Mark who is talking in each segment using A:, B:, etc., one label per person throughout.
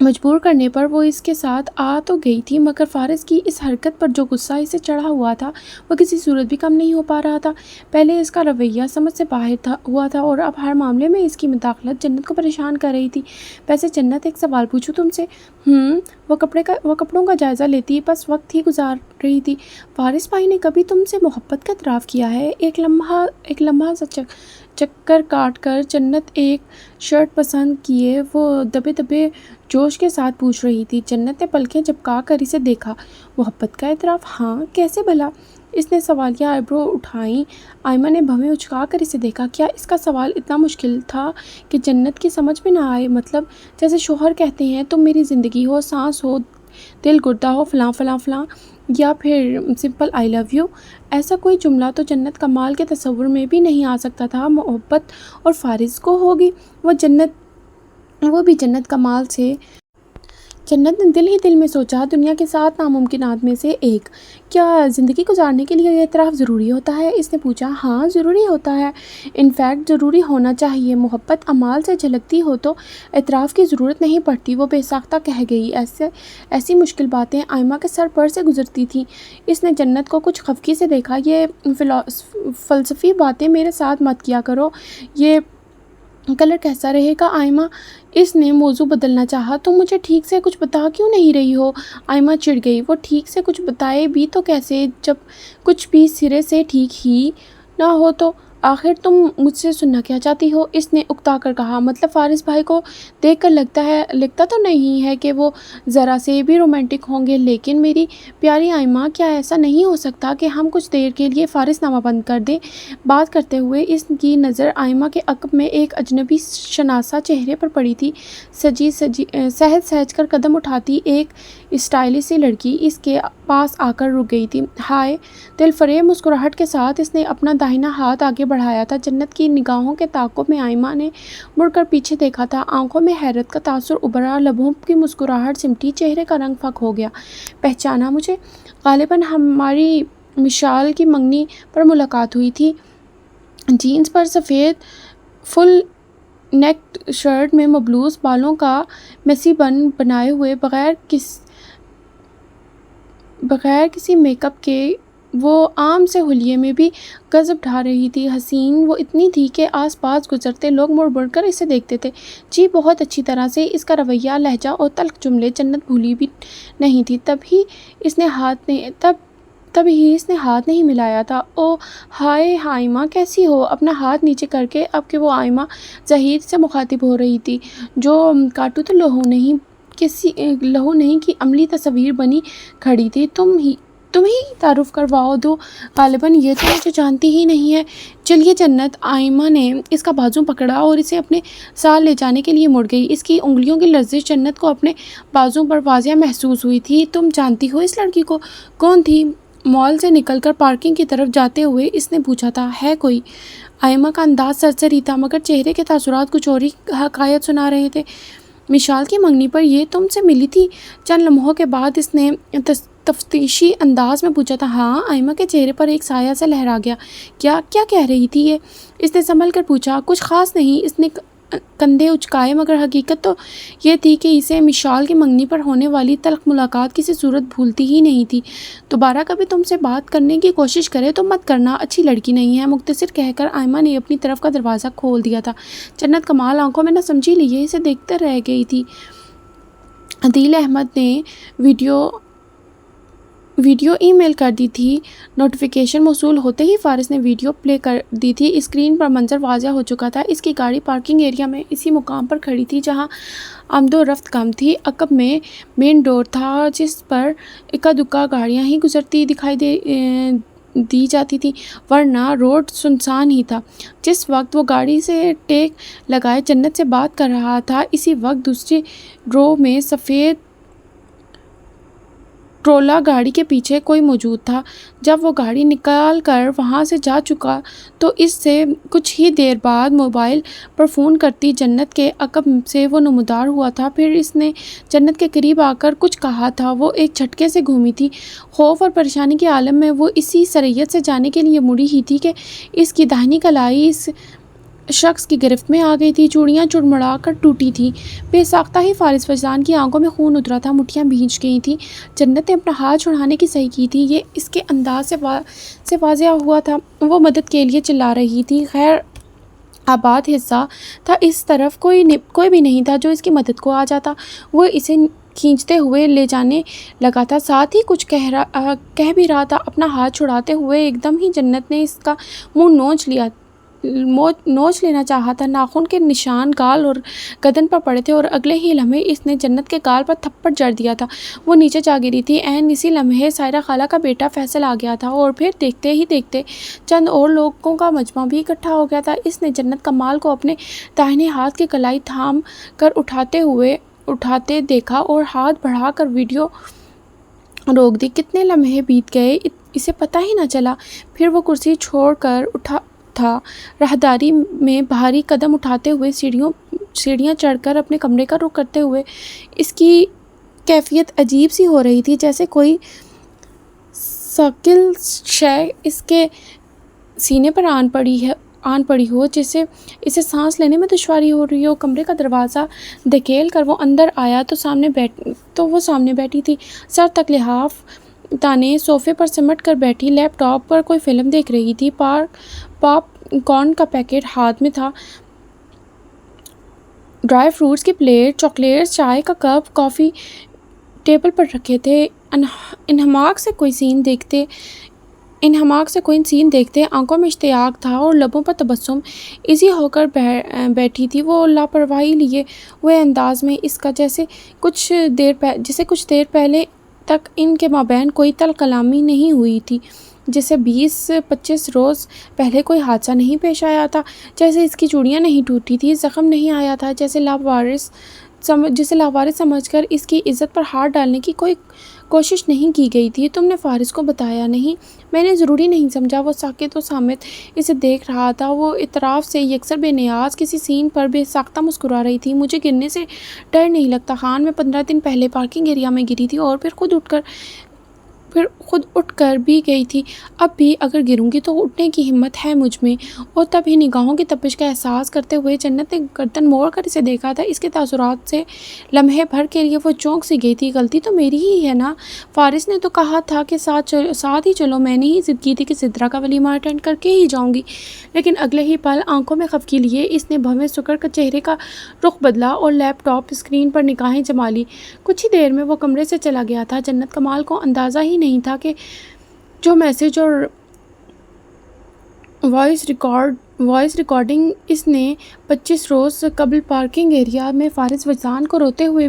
A: مجبور کرنے پر وہ اس کے ساتھ آ تو گئی تھی، مگر فارس کی اس حرکت پر جو غصہ اسے چڑھا ہوا تھا وہ کسی صورت بھی کم نہیں ہو پا رہا تھا۔ پہلے اس کا رویہ سمجھ سے باہر ہوا تھا اور اب ہر معاملے میں اس کی مداخلت جنت کو پریشان کر رہی تھی۔ ویسے جنت، ایک سوال پوچھوں تم سے؟ وہ کپڑوں کا جائزہ لیتی بس وقت ہی گزار رہی تھی۔ فارس بھائی نے کبھی تم سے محبت کا اعتراف کیا ہے؟ ایک لمحہ سا چکر کاٹ کر جنت ایک شرٹ پسند کیے وہ دبے دبے جوش کے ساتھ پوچھ رہی تھی۔ جنت نے پلکیں جھپکا کر اسے دیکھا۔ محبت کا اعتراف؟ ہاں، کیسے بھلا؟ اس نے سوالیہ آئیبرو اٹھائیں۔ آئمہ نے بھویں اچکا کر اسے دیکھا۔ کیا اس کا سوال اتنا مشکل تھا کہ جنت کی سمجھ میں نہ آئے؟ مطلب جیسے شوہر کہتے ہیں تم میری زندگی ہو، سانس ہو، دل گردہ ہو، فلاں فلاں فلاں، یا پھر سمپل آئی لو یو۔ ایسا کوئی جملہ تو جنت کمال کے تصور میں بھی نہیں آ سکتا تھا۔ محبت اور فارس کو ہوگی وہ بھی جنت کمال سے۔ جنت نے دل ہی دل میں سوچا، دنیا کے 7 ناممکنات میں سے ایک۔ کیا زندگی گزارنے کے لیے یہ اعتراف ضروری ہوتا ہے؟ اس نے پوچھا۔ ہاں، ضروری ہوتا ہے، انفیکٹ ضروری ہونا چاہیے۔ محبت اعمال سے جھلکتی ہو تو اعتراف کی ضرورت نہیں پڑتی، وہ بے ساختہ کہہ گئی۔ ایسی مشکل باتیں آئمہ کے سر پر سے گزرتی تھیں۔ اس نے جنت کو کچھ خفگی سے دیکھا۔ یہ فلسفی باتیں میرے ساتھ مت کیا کرو، یہ کلر کیسا رہے گا آئمہ؟ اس نے موضوع بدلنا چاہا۔ تم مجھے ٹھیک سے کچھ بتا کیوں نہیں رہی ہو؟ آئمہ چڑ گئی۔ وہ ٹھیک سے کچھ بتائے بھی تو کیسے جب کچھ بھی سرے سے ٹھیک ہی نہ ہو تو؟ آخر تم مجھ سے سننا کیا چاہتی ہو؟ اس نے اکتا کر کہا۔ مطلب فارس بھائی کو دیکھ کر لگتا تو نہیں ہے کہ وہ ذرا سے بھی رومانٹک ہوں گے، لیکن میری پیاری آئمہ، کیا ایسا نہیں ہو سکتا کہ ہم کچھ دیر کے لیے فارس نامہ بند کر دیں؟ بات کرتے ہوئے اس کی نظر آئمہ کے عقب میں ایک اجنبی شناسا چہرے پر پڑی تھی۔ سہج سہج کر قدم اٹھاتی ایک اسٹائلش سی لڑکی اس کے پاس آ کر رک گئی تھی۔ ہائے! دل فریب مسکراہٹ کے ساتھ اس نے اپنا داہنا ہاتھ آگے بڑھایا تھا۔ جنت کی نگاہوں کے تعاقب میں آئمہ نے مڑ کر پیچھے دیکھا تھا۔ آنکھوں میں حیرت کا تاثر ابھرا، لبوں کی مسکراہٹ سمٹی، چہرے کا رنگ فاق ہو گیا۔ پہچانا مجھے؟ غالباً ہماری مشال کی منگنی پر ملاقات ہوئی تھی۔ جینز پر سفید فل نیک شرٹ میں مبلوط بالوں کا میسی بن بنائے ہوئے، بغیر کسی میک اپ کے وہ عام سے حلیے میں بھی غضب ڈھا رہی تھی۔ حسین وہ اتنی تھی کہ آس پاس گزرتے لوگ مڑ مڑ کر اسے دیکھتے تھے۔ جی، بہت اچھی طرح سے اس کا رویہ، لہجہ اور تلخ جملے جنت بھولی بھی نہیں تھی۔ تب ہی اس نے ہاتھ نہیں ملایا تھا۔ او ہائے آئمہ، کیسی ہو؟ اپنا ہاتھ نیچے کر کے، اب کہ وہ آئمہ ظہیر سے مخاطب ہو رہی تھی، جو کاٹو تو لہو نہیں کی عملی تصویر بنی کھڑی تھی۔ تم ہی تعارف کرواؤ دو، غالباً یہ تو مجھے جانتی ہی نہیں ہے۔ چلیے جنت۔ آئمہ نے اس کا بازو پکڑا اور اسے اپنے ساتھ لے جانے کے لیے مڑ گئی۔ اس کی انگلیوں کی لرزش جنت کو اپنے بازو پر واضح محسوس ہوئی تھی۔ تم جانتی ہو اس لڑکی کو؟ کون تھی؟ مال سے نکل کر پارکنگ کی طرف جاتے ہوئے اس نے پوچھا تھا۔ ہے کوئی؟ آئمہ کا انداز سرسری تھا، مگر چہرے کے تاثرات کچھ اور ہی حقائق سنا رہے تھے۔ مشال کی منگنی پر یہ تم سے ملی تھی؟ چند لمحوں کے بعد اس نے تفتیشی انداز میں پوچھا تھا۔ ہاں، آئمہ کے چہرے پر ایک سایہ سا لہرا گیا۔ کیا کہہ رہی تھی یہ؟ اس نے سنبھل کر پوچھا۔ کچھ خاص نہیں، اس نے کندھے اچکائے، مگر حقیقت تو یہ تھی کہ اسے مشال کی منگنی پر ہونے والی تلخ ملاقات کسی صورت بھولتی ہی نہیں تھی۔ دوبارہ کبھی تم سے بات کرنے کی کوشش کرے تو مت کرنا، اچھی لڑکی نہیں ہے، مختصر کہہ کر آئمہ نے اپنی طرف کا دروازہ کھول دیا تھا۔ جنت کمال آنکھوں میں نہ سمجھی لیے اسے دیکھتے رہ گئی تھی۔ عدیل احمد نے ویڈیو ای میل کر دی تھی۔ نوٹیفیکیشن موصول ہوتے ہی فارس نے ویڈیو پلے کر دی تھی۔ اسکرین پر منظر واضح ہو چکا تھا۔ اس کی گاڑی پارکنگ ایریا میں اسی مقام پر کھڑی تھی جہاں آمد و رفت کم تھی۔ عقب میں مین ڈور تھا جس پر اکا دکا گاڑیاں ہی گزرتی دکھائی دی جاتی تھیں، ورنہ روڈ سنسان ہی تھا۔ جس وقت وہ گاڑی سے ٹیک لگائے جنت سے بات کر رہا تھا، اسی وقت دوسری رو میں سفید ٹرولا گاڑی کے پیچھے کوئی موجود تھا۔ جب وہ گاڑی نکال کر وہاں سے جا چکا تو اس سے کچھ ہی دیر بعد موبائل پر فون کرتی جنت کے عقب سے وہ نمودار ہوا تھا۔ پھر اس نے جنت کے قریب آ کر کچھ کہا تھا۔ وہ ایک جھٹکے سے گھومی تھی۔ خوف اور پریشانی کے عالم میں وہ اسی سرعت سے جانے کے لیے مڑی ہی تھی کہ اس کی داہنی کلائی شخص کی گرفت میں آ گئی تھی۔ چوڑیاں چڑمڑا کر ٹوٹی تھیں۔ بے ساختہ ہی فارس وجدان کی آنکھوں میں خون اترا تھا، مٹھیاں بھیج گئی تھیں۔ جنت نے اپنا ہاتھ چھڑانے کی صحیح کی تھی، یہ اس کے انداز سے واضح ہوا تھا۔ وہ مدد کے لیے چلا رہی تھی۔ خیر آباد حصہ تھا، اس طرف کوئی بھی نہیں تھا جو اس کی مدد کو آ جاتا۔ وہ اسے کھینچتے ہوئے لے جانے لگا تھا، ساتھ ہی کچھ کہہ بھی رہا تھا۔ اپنا ہاتھ چھڑاتے ہوئے ایک دم ہی جنت نے اس کا منہ نوچ لینا چاہا تھا۔ ناخن کے نشان گال اور گردن پر پڑے تھے اور اگلے ہی لمحے اس نے جنت کے گال پر تھپڑ جڑ دیا تھا۔ وہ نیچے جا گری تھی۔ عین اسی لمحے سائرہ خالہ کا بیٹا فیصل آ گیا تھا اور پھر دیکھتے ہی دیکھتے چند اور لوگوں کا مجمع بھی اکٹھا ہو گیا تھا۔ اس نے جنت کمال کو اپنے داہنے ہاتھ کی کلائی تھام کر اٹھاتے دیکھا اور ہاتھ بڑھا کر ویڈیو روک دی۔ کتنے لمحے بیت گئے اسے پتہ ہی نہ چلا۔ پھر وہ کرسی چھوڑ کر اٹھا تھا، راہداری میں بھاری قدم اٹھاتے ہوئے سیڑھیاں چڑھ کر اپنے کمرے کا رخ کرتے ہوئے اس کی کیفیت عجیب سی ہو رہی تھی، جیسے کوئی ثقیل شے اس کے سینے پر آن پڑی ہو، جسے اسے سانس لینے میں دشواری ہو رہی ہو۔ کمرے کا دروازہ دھکیل کر وہ اندر آیا تو وہ سامنے بیٹھی تھی، سر تک لحاف تانے صوفے پر سمٹ کر بیٹھی، لیپ ٹاپ پر کوئی فلم دیکھ رہی تھی۔ پاپ کارن کا پیکٹ ہاتھ میں تھا، ڈرائی فروٹس کی پلیٹ، چاکلیٹس، چائے کا کپ، کافی ٹیبل پر رکھے تھے۔ انہماک سے کوئی سین دیکھتے آنکھوں میں اشتیاق تھا اور لبوں پر تبسم ایزی ہو کر بیٹھی تھی، وہ لاپرواہی لیے ہوئے انداز میں، اس کا جیسے کچھ دیر پہلے تک ان کے مابین کوئی تل کلامی نہیں ہوئی تھی، جیسے 20-25 روز پہلے کوئی حادثہ نہیں پیش آیا تھا، جیسے اس کی چوڑیاں نہیں ٹوٹی تھی، زخم نہیں آیا تھا، جسے لاوارث سمجھ کر اس کی عزت پر ہاتھ ڈالنے کی کوئی کوشش نہیں کی گئی تھی۔ تم نے فارس کو بتایا نہیں؟ میں نے ضروری نہیں سمجھا۔ وہ ساکت و صامت اسے دیکھ رہا تھا، وہ اطراف سے یکسر بے نیاز کسی سین پر بے ساختہ مسکرا رہی تھی۔ مجھے گرنے سے ڈر نہیں لگتا خان، میں 15 دن پہلے پارکنگ ایریا میں گری تھی اور پھر خود اٹھ کر بھی گئی تھی۔ اب بھی اگر گروں گی تو اٹھنے کی ہمت ہے مجھ میں۔ اور تب ہی نگاہوں کی تپش کا احساس کرتے ہوئے جنت نے گردن موڑ کر اسے دیکھا تھا۔ اس کے تاثرات سے لمحے بھر کے لیے وہ چونک سی گئی تھی۔ غلطی تو میری ہی ہے نا؟ فارس نے تو کہا تھا کہ ساتھ ہی چلو، میں نے ہی ضد کی تھی کہ سدرا کا ولیمہ اٹینڈ کر کے ہی جاؤں گی، لیکن اگلے ہی پل آنکھوں میں خفگی لیے اس نے بھویں سکڑ کر چہرے کا رخ بدلا اور لیپ ٹاپ اسکرین پر نگاہیں جما لی۔ کچھ ہی دیر میں وہ کمرے سے چلا گیا تھا۔ جنت کمال کو اندازہ ہی نہیں تھا کہ جو میسج اور وائس ریکارڈنگ اس نے 25 روز قبل پارکنگ ایریا میں فارس وجدان کو روتے ہوئے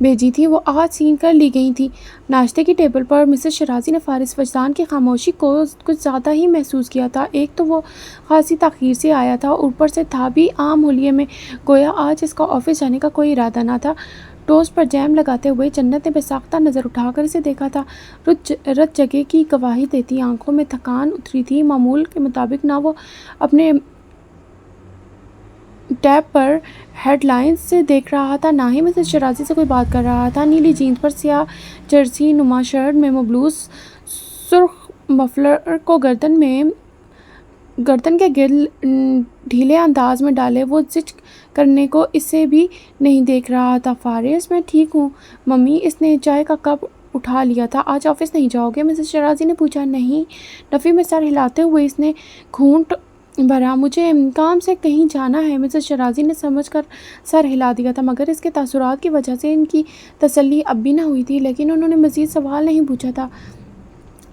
A: بھیجی تھی، وہ آج سین کر لی گئی تھی۔ ناشتے کی ٹیبل پر مسز شیرازی نے فارس وجدان کی خاموشی کو کچھ زیادہ ہی محسوس کیا تھا۔ ایک تو وہ خاصی تاخیر سے آیا تھا، اوپر سے تھا بھی عام حلیے میں، گویا آج اس کا آفس جانے کا کوئی ارادہ نہ تھا۔ ٹوسٹ پر جیم لگاتے ہوئے جنت نے بے ساختہ نظر اٹھا کر اسے دیکھا تھا۔ رت جگہ کی گواہی دیتی آنکھوں میں تھکان اتری تھی۔ معمول کے مطابق نہ وہ اپنے ٹیب پر ہیڈ لائنز دیکھ رہا تھا، نہ ہی مسز شیرازی سے کوئی بات کر رہا تھا۔ نیلی جینز پر سیاہ جرسی نما شرٹ میں ملبوس، سرخ مفلر کو گردن کے گرد ڈھیلے انداز میں ڈالے وہ زچ کرنے کو اسے بھی نہیں دیکھ رہا تھا۔ فارس، میں ٹھیک ہوں ممی۔ اس نے چائے کا کپ اٹھا لیا تھا۔ آج آفس نہیں جاؤ گے؟ مسز شیرازی نے پوچھا۔ نہیں، نفی میں سر ہلاتے ہوئے اس نے گھونٹ بھرا۔ مجھے کام سے کہیں جانا ہے۔ مسز شیرازی نے سمجھ کر سر ہلا دیا تھا، مگر اس کے تاثرات کی وجہ سے ان کی تسلی اب بھی نہ ہوئی تھی، لیکن انہوں نے مزید سوال نہیں پوچھا تھا۔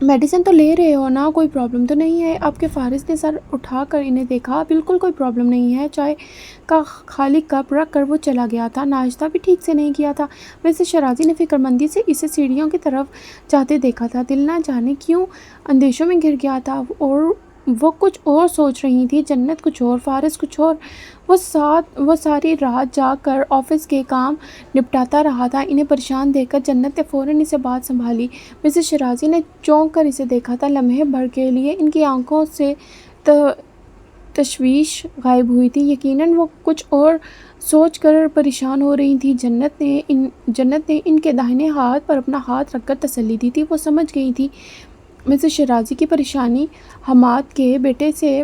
A: میڈیسن تو لے رہے ہو نا؟ کوئی پرابلم تو نہیں ہے آپ کے؟ فارس نے سر اٹھا کر انہیں دیکھا۔ بالکل کوئی پرابلم نہیں ہے۔ چائے کا خالی کپ رکھ کر وہ چلا گیا تھا۔ ناشتہ بھی ٹھیک سے نہیں کیا تھا۔ مسز شیرازی نے فکرمندی سے اسے سیڑھیوں کی طرف جاتے دیکھا تھا۔ دل نہ جانے کیوں اندیشوں میں گر گیا تھا، اور وہ کچھ اور سوچ رہی تھی، جنت کچھ اور، فارس کچھ اور۔ وہ ساری رات جاگ کر آفس کے کام نپٹاتا رہا تھا۔ انہیں پریشان دیکھ کر جنت نے فوراً اسے بات سنبھالی۔ مسز شیرازی نے چونک کر اسے دیکھا تھا، لمحے بھر کے لیے ان کی آنکھوں سے تشویش غائب ہوئی تھی۔ یقیناً وہ کچھ اور سوچ کر پریشان ہو رہی تھی۔ جنت نے ان کے داہنے ہاتھ پر اپنا ہاتھ رکھ کر تسلی دی تھی۔ وہ سمجھ گئی تھی مسز شیرازی کی پریشانی حماد کے بیٹے سے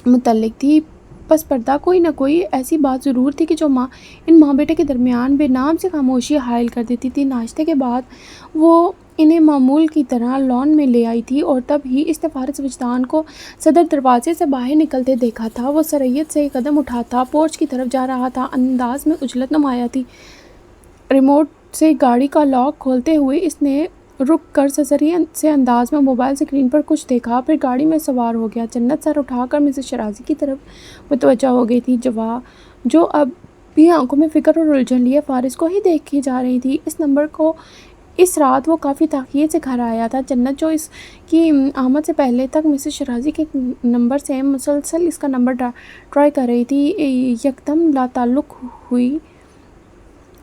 A: متعلق تھی۔ پس پردہ کوئی نہ کوئی ایسی بات ضرور تھی کہ جو ان ماں بیٹے کے درمیان بے نام سے خاموشی حائل کر دیتی تھی۔ ناشتے کے بعد وہ انہیں معمول کی طرح لان میں لے آئی تھی اور تب ہی اس نے فارغ وجدان کو صدر دروازے سے باہر نکلتے دیکھا تھا۔ وہ سرعت سے قدم اٹھاتا پورچ کی طرف جا رہا تھا، انداز میں عجلت نمایاں تھی۔ ریموٹ سے گاڑی کا لاک کھولتے ہوئے اس نے رک کر سرسری سے انداز میں موبائل اسکرین پر کچھ دیکھا، پھر گاڑی میں سوار ہو گیا۔ جنت سر اٹھا کر مسز شیرازی کی طرف متوجہ ہو گئی تھی، جو اب بھی آنکھوں میں فکر اور الجھن لیے فارغ کو ہی دیکھی جا رہی تھی۔ اس نمبر کو اس رات وہ کافی تاخیر سے گھر آیا تھا۔ جنت جو اس کی آمد سے پہلے تک مسز شیرازی کے نمبر سے مسلسل اس کا نمبر ٹرائی کر رہی تھی، یکدم لاتعلق ہوئی۔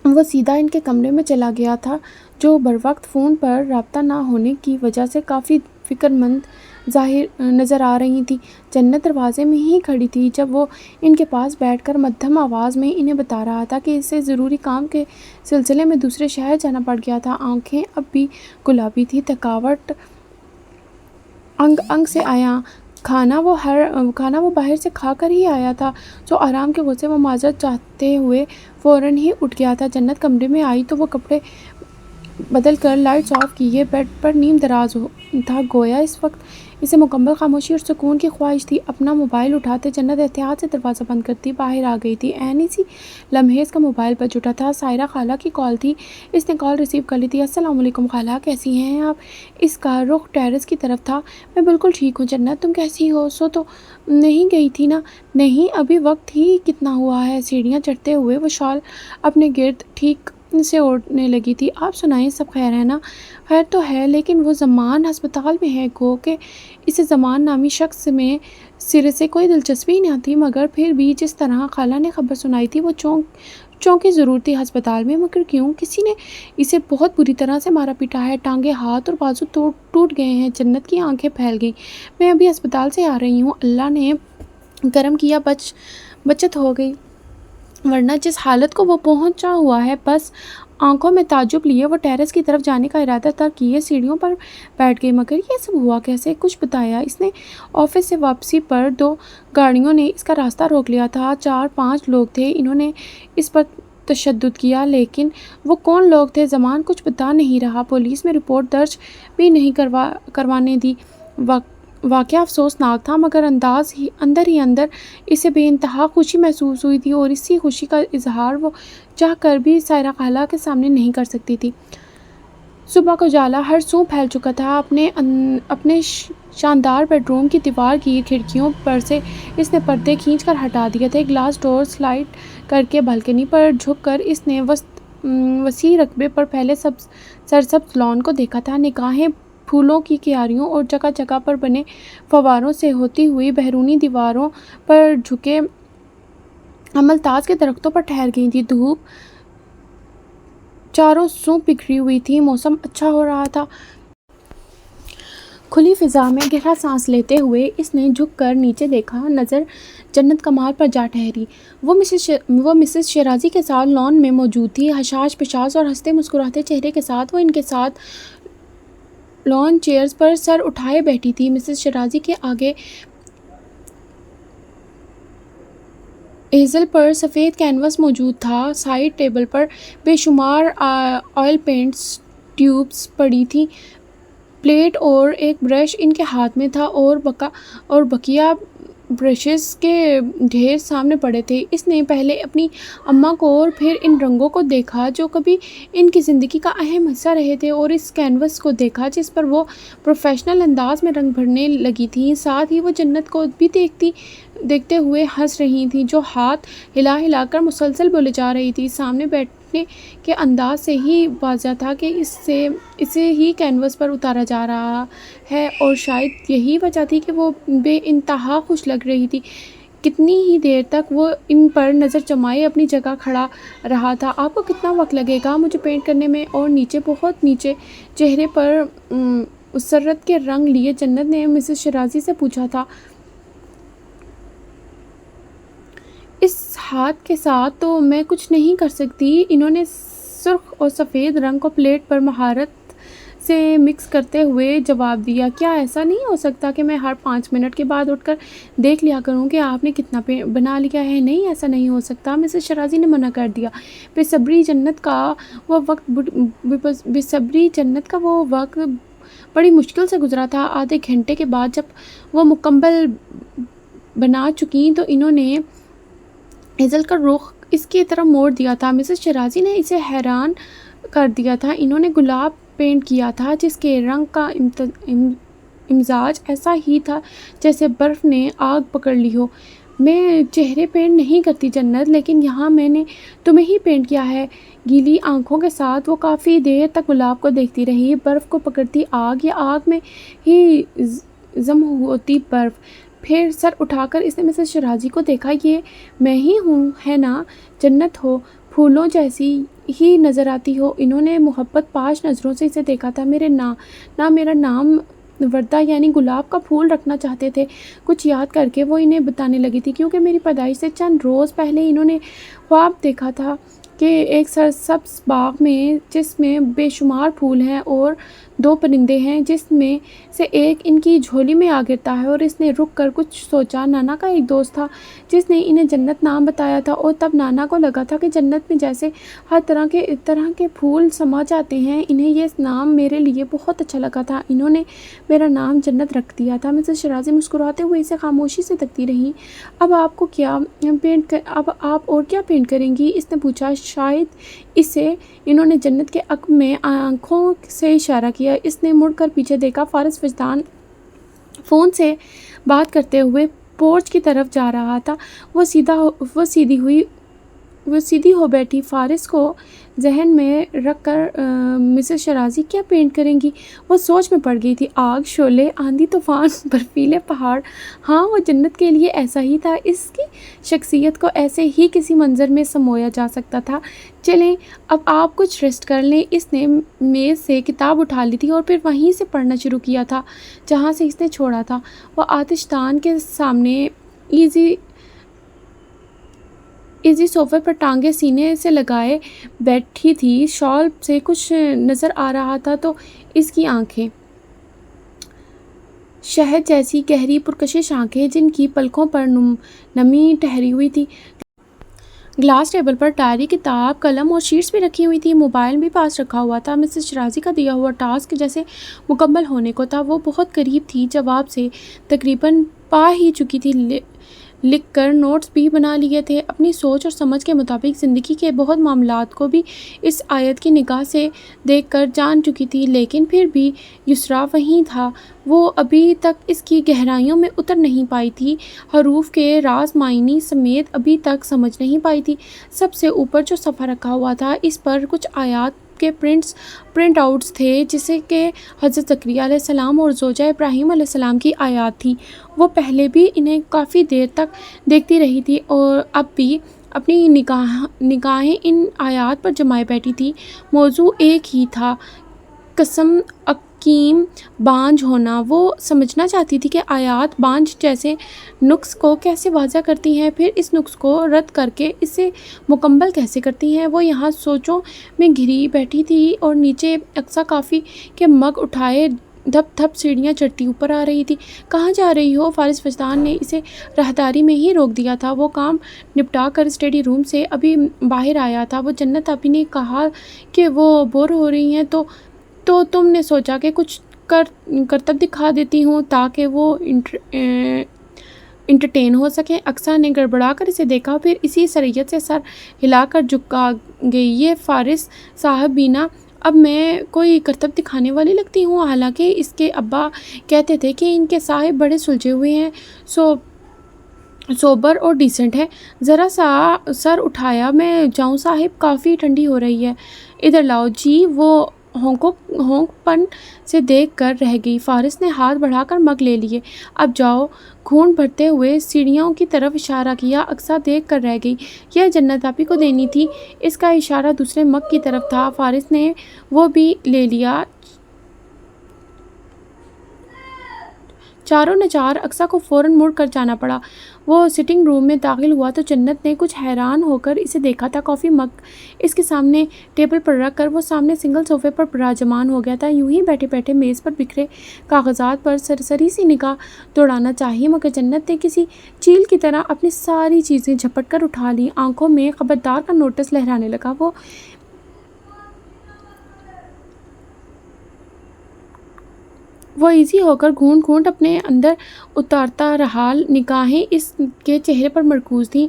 A: وہ سیدھا ان کے کمرے میں چلا گیا تھا، جو بروقت فون پر رابطہ نہ ہونے کی وجہ سے کافی فکر مند نظر آ رہی تھیں۔ جنت دروازے میں ہی کھڑی تھی جب وہ ان کے پاس بیٹھ کر مدھم آواز میں انہیں بتا رہا تھا کہ اسے ضروری کام کے سلسلے میں دوسرے شہر جانا پڑ گیا تھا۔ آنکھیں اب بھی گلابی تھیں، تھکاوٹ انگ انگ سے عیاں۔ کھانا وہ باہر سے کھا کر ہی آیا تھا، جو آرام کے غصے وہ معذرت چاہتے ہوئے فوراً ہی اٹھ گیا تھا۔ جنت کمرے میں آئی تو وہ کپڑے بدل کر لائٹس آف کیے بیڈ پر نیم دراز تھا، گویا اس وقت اسے مکمل خاموشی اور سکون کی خواہش تھی۔ اپنا موبائل اٹھاتے جنت احتیاط سے دروازہ بند کرتی باہر آ گئی تھی۔ عین اسی لمحے اس کا موبائل بج اٹھا تھا۔ سائرہ خالہ کی کال تھی۔ اس نے کال ریسیو کر لی تھی۔ السلام علیکم خالہ، کیسی ہیں آپ؟ اس کا رخ ٹیرس کی طرف تھا۔ میں بالکل ٹھیک ہوں جنت، تم کیسی ہو؟ سو تو نہیں گئی تھی نا؟ نہیں، ابھی وقت ہی کتنا ہوا ہے۔ سیڑھیاں چڑھتے ہوئے وہ شال اپنے گرد ٹھیک سے اوڑھنے لگی تھی۔ آپ سنائیں، سب خیر ہے نا؟ خیر تو ہے، لیکن وہ زمان ہسپتال میں ہے، گو کہ اسے زمان نامی شخص میں سرے سے کوئی دلچسپی نہ تھی، مگر پھر بھی جس طرح خالہ نے خبر سنائی تھی وہ چونکی ضرور تھی۔ ہسپتال میں؟ مگر کیوں؟ کسی نے اسے بہت بری طرح سے مارا پیٹا ہے، ٹانگیں، ہاتھ اور بازو ٹوٹ گئے ہیں۔ جنت کی آنکھیں پھیل گئیں۔ میں ابھی ہسپتال سے آ رہی ہوں، اللہ نے کرم کیا بچت ہو گئی، ورنہ جس حالت کو وہ پہنچا ہوا ہے۔ بس آنکھوں میں تعجب لیے وہ ٹیرس کی طرف جانے کا ارادہ ترک کیے سیڑھیوں پر بیٹھ گئی۔ مگر یہ سب ہوا کیسے؟ کچھ بتایا؟ اس نے آفس سے واپسی پر 2 گاڑیوں نے اس کا راستہ روک لیا تھا، 4-5 لوگ تھے، انہوں نے اس پر تشدد کیا، لیکن وہ کون لوگ تھے زمان کچھ بتا نہیں رہا۔ پولیس میں رپورٹ درج بھی نہیں کروانے دی۔ واقعہ افسوسناک تھا، مگر اندر ہی اندر اسے بے انتہا خوشی محسوس ہوئی تھی، اور اسی خوشی کا اظہار وہ چاہ کر بھی سائرہ خالہ کے سامنے نہیں کر سکتی تھی۔ صبح کا اجالا ہر سو پھیل چکا تھا۔ اپنے شاندار بیڈ روم کی دیوار گیر کھڑکیوں پر سے اس نے پردے کھینچ کر ہٹا دیے تھے۔ گلاس ڈور سلائڈ کر کے بالکنی پر جھک کر اس نے وسیع رقبے پر پھیلے سرسبز لان کو دیکھا تھا۔ نگاہیں پھولوں کی کیاریوں اور جگہ جگہ پر بنے فواروں سے ہوتی ہوئی بیرونی دیواروں پر جھکے املتاز کے درختوں پر ٹھہر گئی تھی۔ دھوپ چاروں سو بکھری ہوئی تھی، موسم اچھا ہو رہا تھا۔ کھلی فضا میں گہرا سانس لیتے ہوئے اس نے جھک کر نیچے دیکھا، نظر جنت کمال پر جا ٹھہری۔ وہ مسز شیرازی کے ساتھ لان میں موجود تھی، حشاش پشاش اور ہنستے مسکراتے چہرے کے ساتھ وہ ان کے ساتھ لان چیئرز پر سر اٹھائے بیٹھی تھی۔ مسز شیرازی کے آگے ایزل پر سفید کینوس موجود تھا، سائیڈ ٹیبل پر بے شمار آئل پینٹس ٹیوبز پڑی تھیں، پلیٹ اور ایک برش ان کے ہاتھ میں تھا، اور بقیہ برشز کے ڈھیر سامنے پڑے تھے۔ اس نے پہلے اپنی اماں کو اور پھر ان رنگوں کو دیکھا جو کبھی ان کی زندگی کا اہم حصہ رہے تھے، اور اس کینوس کو دیکھا جس پر وہ پروفیشنل انداز میں رنگ بھرنے لگی تھیں۔ ساتھ ہی وہ جنت کو بھی دیکھتے ہوئے ہنس رہی تھیں، جو ہاتھ ہلا ہلا کر مسلسل بولے جا رہی تھی۔ سامنے بیٹھنے کے انداز سے ہی واضح تھا کہ اسے ہی کینوس پر اتارا جا رہا ہے، اور شاید یہی وجہ تھی کہ وہ بے انتہا خوش لگ رہی تھی۔ کتنی ہی دیر تک وہ ان پر نظر جمائے اپنی جگہ کھڑا رہا تھا۔ آپ کو کتنا وقت لگے گا مجھے پینٹ کرنے میں؟ اور نیچے، بہت نیچے، چہرے پر مسرت کے رنگ لیے جنت نے مسز شیرازی سے پوچھا تھا۔ اس ہاتھ کے ساتھ تو میں کچھ نہیں کر سکتی۔ انہوں نے سرخ اور سفید رنگ کو پلیٹ پر مہارت سے مکس کرتے ہوئے جواب دیا، کیا ایسا نہیں ہو سکتا کہ میں ہر 5 منٹ کے بعد اٹھ کر دیکھ لیا کروں کہ آپ نے کتنا بنا لیا ہے؟ نہیں، ایسا نہیں ہو سکتا، مسز شرازی نے منع کر دیا۔ بےصبری جنت کا وہ وقت بڑی مشکل سے گزرا تھا۔ آدھے گھنٹے کے بعد جب وہ مکمل بنا چکیں تو انہوں نے ہیزل کا رخ اس کی طرف موڑ دیا تھا۔ مسز شرازی نے اسے حیران کر دیا تھا۔ انہوں نے گلاب پینٹ کیا تھا جس کے رنگ کا امزاج ایسا ہی تھا جیسے برف نے آگ پکڑ لی ہو۔ میں چہرے پینٹ نہیں کرتی جنت، لیکن یہاں میں نے تمہیں ہی پینٹ کیا ہے۔ گیلی آنکھوں کے ساتھ وہ کافی دیر تک گلاب کو دیکھتی رہی۔ برف کو پکڑتی آگ یا آگ میں ہی ضم ہوتی برف۔ پھر سر اٹھا کر اس نے مسز شرازی کو دیکھا، یہ میں ہی ہوں، ہے نا؟ جنت ہو، پھولوں جیسی ہی نظر آتی ہو۔ انہوں نے محبت پاش نظروں سے اسے دیکھا تھا۔ میرا نام وردہ یعنی گلاب کا پھول رکھنا چاہتے تھے۔ کچھ یاد کر کے وہ انہیں بتانے لگی تھی، کیونکہ میری پیدائش سے چند روز پہلے انہوں نے خواب دیکھا تھا کہ ایک سرسبز باغ میں جس میں بے شمار پھول ہیں اور 2 پرندے ہیں جس میں سے ایک ان کی جھولی میں آ گرتا ہے، اور اس نے رک کر کچھ سوچا۔ نانا کا ایک دوست تھا جس نے انہیں جنت نام بتایا تھا، اور تب نانا کو لگا تھا کہ جنت میں جیسے ہر طرح کے پھول سما جاتے ہیں، انہیں یہ نام میرے لیے بہت اچھا لگا تھا۔ انہوں نے میرا نام جنت رکھ دیا تھا۔ مسز شرازی مسکراتے ہوئے اسے خاموشی سے تکتی رہیں۔ اب آپ اور کیا پینٹ کریں گی؟ اس نے پوچھا۔ شاید اسے۔ انہوں نے جنت کے عقب میں آنکھوں سے اشارہ کیا۔ اس نے مڑ کر پیچھے دیکھا۔ فارس وجدان فون سے بات کرتے ہوئے پورچ کی طرف جا رہا تھا۔ وہ سیدھی ہو بیٹھی۔ فارس کو ذہن میں رکھ کر مسز شرازی کیا پینٹ کریں گی؟ وہ سوچ میں پڑ گئی تھی۔ آگ، شعلے، آندھی طوفان، برفیلے پہاڑ۔ ہاں، وہ جنت کے لیے ایسا ہی تھا۔ اس کی شخصیت کو ایسے ہی کسی منظر میں سمویا جا سکتا تھا۔ چلیں اب آپ کچھ ریسٹ کر لیں۔ اس نے میز سے کتاب اٹھا لی تھی اور پھر وہیں سے پڑھنا شروع کیا تھا جہاں سے اس نے چھوڑا تھا۔ وہ آتش دان کے سامنے ایزی صوفے پر ٹانگیں سینے سے لگائے بیٹھی تھی۔ شال سے کچھ نظر آ رہا تھا تو اس کی آنکھیں شہد جیسی گہری پرکشش آنکھیں جن کی پلکوں پر نمی ٹھہری ہوئی تھی۔ گلاس ٹیبل پر ڈائری، کتاب، قلم اور شیٹس بھی رکھی ہوئی تھی۔ موبائل بھی پاس رکھا ہوا تھا۔ مسز شرازی کا دیا ہوا ٹاسک جیسے مکمل ہونے کو تھا۔ وہ بہت قریب تھی جواب سے، تقریباً پا ہی چکی تھی۔ لکھ کر نوٹس بھی بنا لیے تھے۔ اپنی سوچ اور سمجھ کے مطابق زندگی کے بہت معاملات کو بھی اس آیت کی نگاہ سے دیکھ کر جان چکی تھی، لیکن پھر بھی یسریٰ وہیں تھا۔ وہ ابھی تک اس کی گہرائیوں میں اتر نہیں پائی تھی، حروف کے راز معنی سمیت ابھی تک سمجھ نہیں پائی تھی۔ سب سے اوپر جو صفحہ رکھا ہوا تھا اس پر کچھ آیات کے پرنٹ آؤٹس تھے، جیسے کہ حضرت زکریا علیہ السلام اور زوجہ ابراہیم علیہ السلام کی آیات تھیں۔ وہ پہلے بھی انہیں کافی دیر تک دیکھتی رہی تھی اور اب بھی اپنی نگاہیں ان آیات پر جمائے بیٹھی تھی۔ موضوع ایک ہی تھا، قسم حکیم بانجھ ہونا۔ وہ سمجھنا چاہتی تھی کہ آیات بانجھ جیسے نقص کو کیسے واضح کرتی ہیں، پھر اس نقص کو رد کر کے اسے مکمل کیسے کرتی ہیں۔ وہ یہاں سوچوں میں گھری بیٹھی تھی اور نیچے اقصیٰ کافی کے مگ اٹھائے دھپ دھپ سیڑھیاں چڑھتی اوپر آ رہی تھی۔ کہاں جا رہی ہو؟ فارس وجدان نے اسے راہداری میں ہی روک دیا تھا۔ وہ کام نپٹا کر اسٹڈی روم سے ابھی باہر آیا تھا۔ وہ جنت آپی نے کہا کہ وہ بور ہو رہی ہیں تو تم نے سوچا کہ کچھ کرتب دکھا دیتی ہوں تاکہ وہ انٹرٹین ہو سکیں۔ اقصیٰ نے گڑبڑا کر اسے دیکھا، پھر اسی سریعت سے سر ہلا کر جھکا گئی۔ یہ فارس صاحب بینا، اب میں کوئی کرتب دکھانے والی لگتی ہوں؟ حالانکہ اس کے ابا کہتے تھے کہ ان کے صاحب بڑے سلجھے ہوئے ہیں، سوبر اور ڈیسنٹ ہے۔ ذرا سا سر اٹھایا۔ میں جاؤں صاحب؟ کافی ٹھنڈی ہو رہی ہے۔ ادھر لاؤ جی۔ وہ ہونک پن سے دیکھ کر رہ گئی۔ فارس نے ہاتھ بڑھا کر مگ لے لیے۔ اب جاؤ۔ گھونٹ بھرتے ہوئے سیڑھیوں کی طرف اشارہ کیا۔ اقصیٰ دیکھ کر رہ گئی۔ یہ جنت آپی کو دینی تھی۔ اس کا اشارہ دوسرے مگ کی طرف تھا۔ فارس نے وہ بھی لے لیا۔ چاروں نے چار اقصیٰ کو فوراً مڑ کر جانا پڑا۔ وہ سٹنگ روم میں داخل ہوا تو جنت نے کچھ حیران ہو کر اسے دیکھا تھا۔ کافی مگ اس کے سامنے ٹیبل پر رکھ کر وہ سامنے سنگل صوفے پر براجمان ہو گیا تھا۔ یوں ہی بیٹھے بیٹھے میز پر بکھرے کاغذات پر سرسری سی نگاہ دوڑانا چاہیے، مگر جنت نے کسی چیل کی طرح اپنی ساری چیزیں جھپٹ کر اٹھا لیں۔ آنکھوں میں خبردار کا نوٹس لہرانے لگا۔ وہ ایزی ہو کر گھونٹ گھونٹ اپنے اندر اتارتا رہا۔ نگاہیں اس کے چہرے پر مرکوز تھیں۔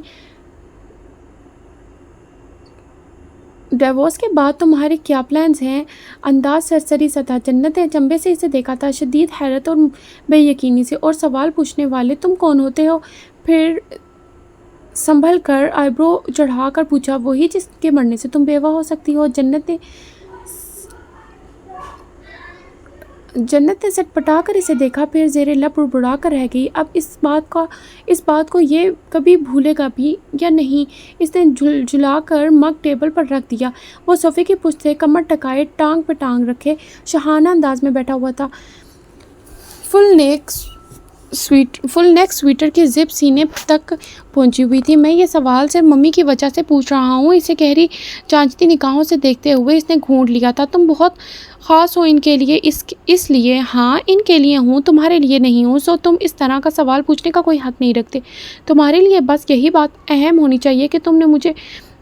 A: ڈیورس کے بعد تمہارے کیا پلانز ہیں؟ انداز سرسری سا تھا۔ جنت نے اچنبھے سے اسے دیکھا تھا، شدید حیرت اور بے یقینی سے۔ اور سوال پوچھنے والے تم کون ہوتے ہو؟ پھر سنبھل کر آئیبرو چڑھا کر پوچھا، وہی جس کے مرنے سے تم بیوہ ہو سکتی ہو۔ جنت نے سٹ پٹا کر اسے دیکھا، پھر زیر لب بڑبڑا کر رہ گئی۔ اب اس بات کو یہ کبھی بھولے گا بھی یا نہیں؟ اس نے جھلا کر مگ ٹیبل پر رکھ دیا۔ وہ صوفے کی پشت سے کمر ٹکائے ٹانگ پہ ٹانگ رکھے شاہانہ انداز میں بیٹھا ہوا تھا۔ فل نیک سویٹر کی زپ سینے تک پہنچی ہوئی تھی۔ میں یہ سوال صرف ممی کی وجہ سے پوچھ رہا ہوں، اسے گہری چانچتی نگاہوں سے دیکھتے ہوئے اس نے گھونٹ لیا تھا۔ تم بہت خاص ہو ان کے لیے، اس لیے ہاں ان کے لیے ہوں، تمہارے لیے نہیں ہوں، سو تم اس طرح کا سوال پوچھنے کا کوئی حق نہیں رکھتے۔ تمہارے لیے بس یہی بات اہم ہونی چاہیے کہ تم نے مجھے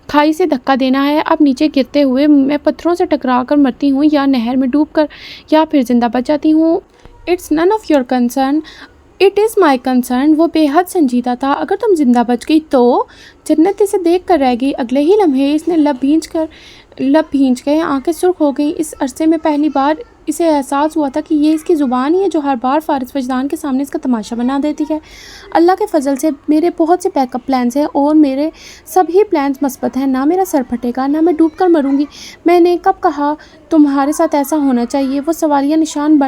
A: کھائی سے دھکا دینا ہے۔ اب نیچے گرتے ہوئے میں پتھروں سے ٹکرا کر مرتی ہوں یا نہر میں ڈوب کر یا پھر زندہ بچ جاتی ہوں، it's none of your concern, it is my concern. وہ بے حد سنجیدہ تھا۔ اگر تم زندہ بچ گئی تو؟ جنت اسے دیکھ کر رہ گئی۔ اگلے ہی لمحے اس نے لب بھینچ گئے، آنکھیں سرخ ہو گئیں۔ اس عرصے میں پہلی بار اسے احساس ہوا تھا کہ یہ اس کی زبان ہی ہے جو ہر بار فارغ وجدان کے سامنے اس کا تماشا بنا دیتی ہے۔ اللہ کے فضل سے میرے بہت سے بیک اپ پلانز ہیں اور میرے سبھی پلانز مثبت ہیں۔ نہ میرا سر پھٹے گا، نہ میں ڈوب کر مروں گی۔ میں نے کب کہا تمہارے ساتھ ایسا ہونا چاہیے؟ وہ سوالیہ نشان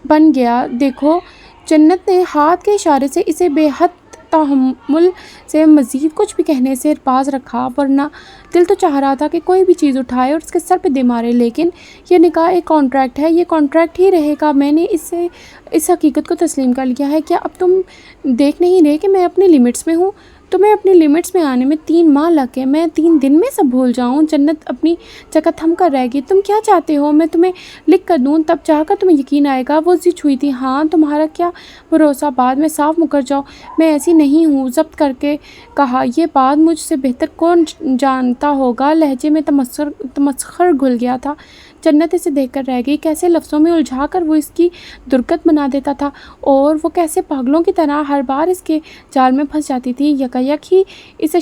A: بن گیا۔ دیکھو، جنت نے ہاتھ کے اشارے سے اسے بے حد تحمل سے مزید کچھ بھی کہنے سے باز رکھا، ورنہ دل تو چاہ رہا تھا کہ کوئی بھی چیز اٹھائے اور اس کے سر پہ دے مارے، لیکن یہ نکاح ایک کانٹریکٹ ہے، یہ کانٹریکٹ ہی رہے گا۔ میں نے اس حقیقت کو تسلیم کر لیا ہے۔ کیا اب تم دیکھ نہیں رہے کہ میں اپنی لمٹس میں ہوں؟ تمہیں اپنی لمٹس میں آنے میں 3 ماہ لگ گئے، میں 3 دن میں سب بھول جاؤں؟ جنت اپنی جگہ تھم کر رہ گئی۔ تم کیا چاہتے ہو میں تمہیں لکھ کر دوں؟ تب جا کر تمہیں یقین آئے گا۔ وہ ضد ہوئی تھی۔ ہاں، تمہارا کیا بھروسہ، بعد میں صاف مکر جاؤ۔ میں ایسی نہیں ہوں، ضبط کر کے کہا۔ یہ بات مجھ سے بہتر کون جانتا ہوگا؟ لہجے میں تمسخر گھل گیا تھا۔ جنت اسے دیکھ کر رہ گئی۔ کیسے لفظوں میں الجھا کر وہ اس کی درگت بنا دیتا تھا اور وہ کیسے پاگلوں کی طرح ہر بار اس کے جال میں پھنس جاتی تھی۔ یکایک ہی اسے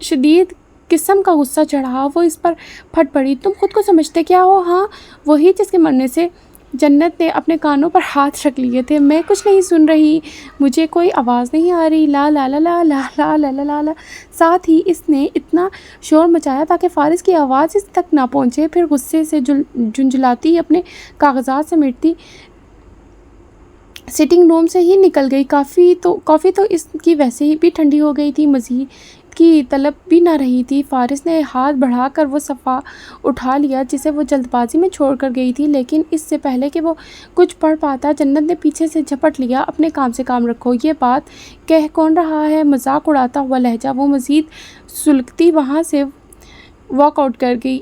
A: شدید قسم کا غصہ چڑھا۔ وہ اس پر پھٹ پڑی۔ تم خود کو سمجھتے کیا ہو؟ ہاں، وہی جس کے مرنے سے۔ جنت نے اپنے کانوں پر ہاتھ رکھ لیے تھے۔ میں کچھ نہیں سن رہی، مجھے کوئی آواز نہیں آ رہی۔ لا لا لا لا لا لا لا لا لا لا۔ ساتھ ہی اس نے اتنا شور مچایا تاکہ فارس کی آواز اس تک نہ پہنچے۔ پھر غصے سے جھنجھلاتی اپنے کاغذات سمیٹتی سٹنگ روم سے ہی نکل گئی۔ کافی تو اس کی ویسے ہی بھی ٹھنڈی ہو گئی تھی، مزید کی طلب بھی نہ رہی تھی۔ فارس نے ہاتھ بڑھا کر وہ صفحہ اٹھا لیا جسے وہ جلد بازی میں چھوڑ کر گئی تھی، لیکن اس سے پہلے کہ وہ کچھ پڑھ پاتا جنت نے پیچھے سے جھپٹ لیا۔ اپنے کام سے کام رکھو۔ یہ بات کہہ کون رہا ہے؟ مذاق اڑاتا ہوا لہجہ۔ وہ مزید سلگتی وہاں سے واک آؤٹ کر گئی۔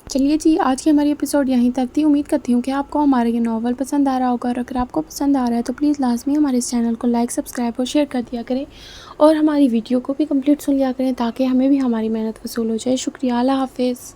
A: چلیے جی، آج کی ہماری ایپیسوڈ یہیں تک تھی۔ امید کرتی ہوں کہ آپ کو ہمارا یہ ناول پسند آ رہا ہوگا، اور اگر آپ کو پسند آ رہا ہے تو پلیز لازمی ہمارے اس چینل کو لائک، سبسکرائب اور شیئر کر دیا کریں، اور ہماری ویڈیو کو بھی کمپلیٹ سن لیا کریں تاکہ ہمیں بھی ہماری محنت وصول ہو جائے۔ شکریہ، اللہ حافظ۔